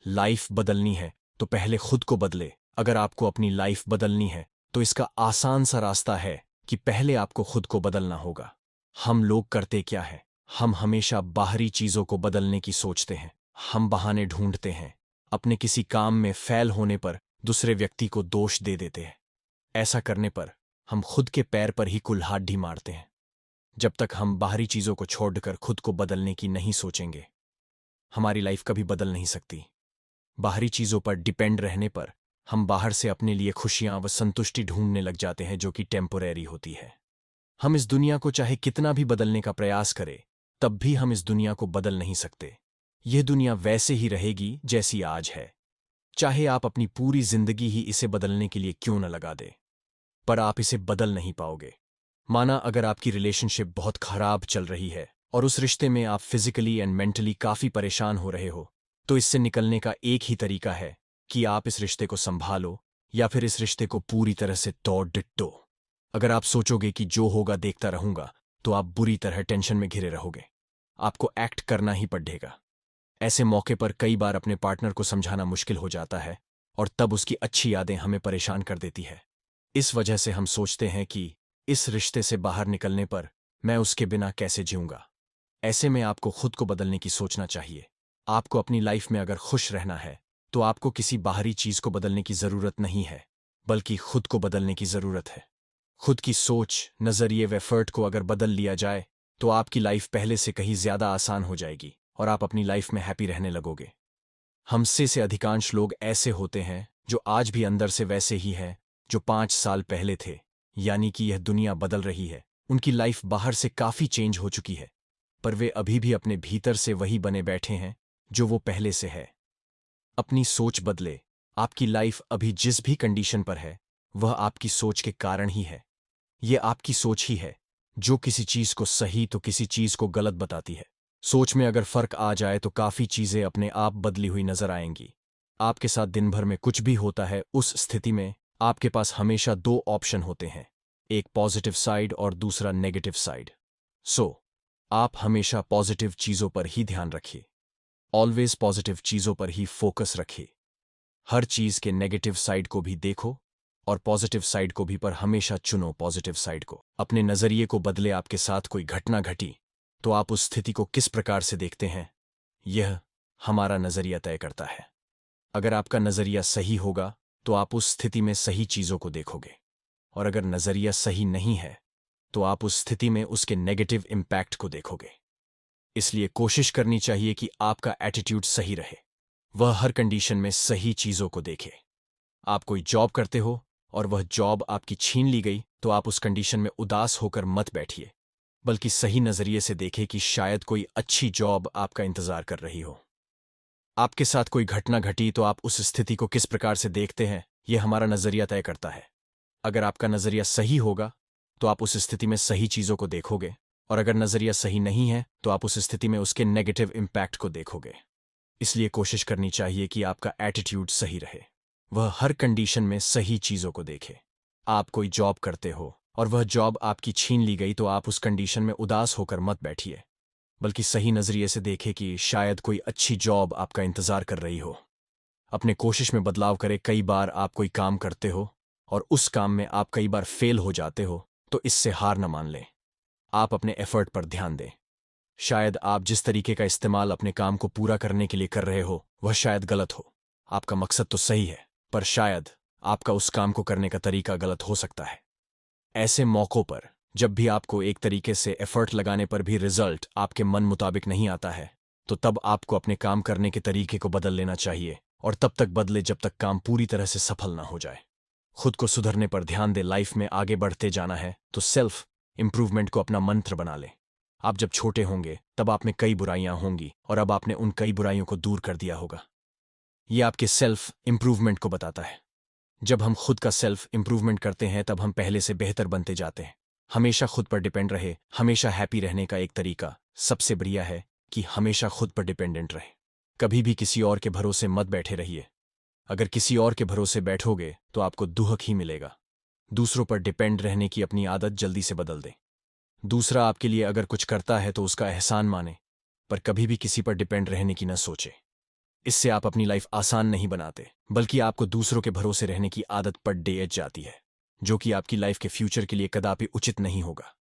Life बदलनी है तो पहले खुद को बदले। अगर आपको अपनी लाइफ बदलनी है तो इसका आसान सा रास्ता है कि पहले आपको खुद को बदलना होगा। हम लोग करते क्या है, हम हमेशा बाहरी चीजों को बदलने की सोचते हैं। हम बहाने ढूंढते हैं, अपने किसी काम में फेल होने पर दूसरे व्यक्ति को दोष दे देते हैं। ऐसा करने पर हम खुद के पैर पर ही कुल्हाड़ी मारते हैं। जब तक हम बाहरी चीजों को छोड़कर खुद को बदलने की नहीं सोचेंगे, हमारी लाइफ कभी बदल नहीं सकती। बाहरी चीजों पर डिपेंड रहने पर हम बाहर से अपने लिए खुशियां व संतुष्टि ढूंढने लग जाते हैं, जो कि टेम्पोरेरी होती है। हम इस दुनिया को चाहे कितना भी बदलने का प्रयास करें, तब भी हम इस दुनिया को बदल नहीं सकते। यह दुनिया वैसे ही रहेगी जैसी आज है, चाहे आप अपनी पूरी जिंदगी ही इसे बदलने के लिए क्यों न लगा दें। पर आप इसे बदल नहीं पाओगे। माना अगर आपकी रिलेशनशिप बहुत खराब चल रही है और उस रिश्ते में आप फिजिकली एंड मेंटली काफी परेशान हो रहे हो, तो इससे निकलने का एक ही तरीका है कि आप इस रिश्ते को संभालो या फिर इस रिश्ते को पूरी तरह से तोड़ डिट्टो। अगर आप सोचोगे कि जो होगा देखता रहूंगा, तो आप बुरी तरह टेंशन में घिरे रहोगे। आपको एक्ट करना ही पड़ेगा। ऐसे मौके पर कई बार अपने पार्टनर को समझाना मुश्किल हो जाता है और तब उसकी अच्छी यादें हमें परेशान कर देती है। इस वजह से हम सोचते हैं कि इस रिश्ते से बाहर निकलने पर मैं उसके बिना कैसे जीऊंगा। ऐसे में आपको खुद को बदलने की सोचना चाहिए। आपको अपनी लाइफ में अगर खुश रहना है तो आपको किसी बाहरी चीज को बदलने की जरूरत नहीं है, बल्कि खुद को बदलने की जरूरत है। खुद की सोच, नजरिए व एफर्ट को अगर बदल लिया जाए तो आपकी लाइफ पहले से कहीं ज्यादा आसान हो जाएगी और आप अपनी लाइफ में हैप्पी रहने लगोगे। हमसे से अधिकांश लोग ऐसे होते हैं जो आज भी अंदर से वैसे ही हैं जो 5 साल पहले थे। यानी कि यह दुनिया बदल रही है, उनकी लाइफ बाहर से काफी चेंज हो चुकी है, पर वे अभी भी अपने भीतर से वही बने बैठे हैं जो वो पहले से है। अपनी सोच बदले। आपकी लाइफ अभी जिस भी कंडीशन पर है, वह आपकी सोच के कारण ही है। यह आपकी सोच ही है जो किसी चीज को सही तो किसी चीज को गलत बताती है। सोच में अगर फर्क आ जाए तो काफी चीजें अपने आप बदली हुई नजर आएंगी। आपके साथ दिन भर में कुछ भी होता है, उस स्थिति में आपके पास हमेशा दो ऑप्शन होते हैं, एक पॉजिटिव साइड और दूसरा नेगेटिव साइड। आप हमेशा पॉजिटिव चीजों पर ही ध्यान रखिए। ऑलवेज पॉजिटिव चीजों पर ही फोकस रखिए। हर चीज के नेगेटिव साइड को भी देखो और पॉजिटिव साइड को भी, पर हमेशा चुनो पॉजिटिव साइड को। अपने नजरिए को बदले। आपके साथ कोई घटना घटी तो आप उस स्थिति को किस प्रकार से देखते हैं, यह हमारा नजरिया तय करता है। अगर आपका नजरिया सही होगा तो आप उस स्थिति में सही चीजों को देखोगे, और अगर नजरिया सही नहीं है तो आप उस स्थिति में उसके नेगेटिव इम्पैक्ट को देखोगे। इसलिए कोशिश करनी चाहिए कि आपका एटीट्यूड सही रहे, वह हर कंडीशन में सही चीजों को देखे। आप कोई जॉब करते हो और वह जॉब आपकी छीन ली गई तो आप उस कंडीशन में उदास होकर मत बैठिए, बल्कि सही नजरिए से देखें कि शायद कोई अच्छी जॉब आपका इंतजार कर रही हो। आपके साथ कोई घटना घटी तो आप उस स्थिति को किस प्रकार से देखते हैं, यह हमारा नजरिया तय करता है। अगर आपका नजरिया सही होगा तो आप उस स्थिति में सही चीजों को देखोगे, और अगर नजरिया सही नहीं है तो आप उस स्थिति में उसके नेगेटिव इम्पैक्ट को देखोगे। इसलिए कोशिश करनी चाहिए कि आपका एटीट्यूड सही रहे, वह हर कंडीशन में सही चीजों को देखे। आप कोई जॉब करते हो और वह जॉब आपकी छीन ली गई तो आप उस कंडीशन में उदास होकर मत बैठिए, बल्कि सही नजरिए से देखें कि शायद कोई अच्छी जॉब आपका इंतजार कर रही हो। अपने कोशिश में बदलाव करें। कई बार आप कोई काम करते हो और उस काम में आप कई बार फेल हो जाते हो, तो इससे हार न मान लें। आप अपने एफर्ट पर ध्यान दें। शायद आप जिस तरीके का इस्तेमाल अपने काम को पूरा करने के लिए कर रहे हो वह शायद गलत हो। आपका मकसद तो सही है, पर शायद आपका उस काम को करने का तरीका गलत हो सकता है। ऐसे मौकों पर जब भी आपको एक तरीके से एफर्ट लगाने पर भी रिजल्ट आपके मन मुताबिक नहीं आता है, तो तब आपको अपने काम करने के तरीके को बदल लेना चाहिए, और तब तक बदले जब तक काम पूरी तरह से सफल ना हो जाए। खुद को सुधरने पर ध्यान दे। लाइफ में आगे बढ़ते जाना है तो सेल्फ इंप्रूवमेंट को अपना मंत्र बना ले। आप जब छोटे होंगे तब आप में कई बुराइयां होंगी, और अब आपने उन कई बुराइयों को दूर कर दिया होगा। यह आपके सेल्फ इंप्रूवमेंट को बताता है। जब हम खुद का सेल्फ इंप्रूवमेंट करते हैं तब हम पहले से बेहतर बनते जाते हैं। हमेशा खुद पर डिपेंड रहे। हमेशा हैप्पी रहने का एक तरीका सबसे बढ़िया है कि हमेशा खुद पर डिपेंडेंट रहे। कभी भी किसी और के भरोसे मत बैठे रहिए। अगर किसी और के भरोसे बैठोगे तो आपको दुहक ही मिलेगा। दूसरों पर डिपेंड रहने की अपनी आदत जल्दी से बदल दें। दूसरा आपके लिए अगर कुछ करता है तो उसका एहसान माने, पर कभी भी किसी पर डिपेंड रहने की न सोचे। इससे आप अपनी लाइफ आसान नहीं बनाते, बल्कि आपको दूसरों के भरोसे रहने की आदत पड़ जाती है, जो कि आपकी लाइफ के फ्यूचर के लिए कदापि उचित नहीं होगा।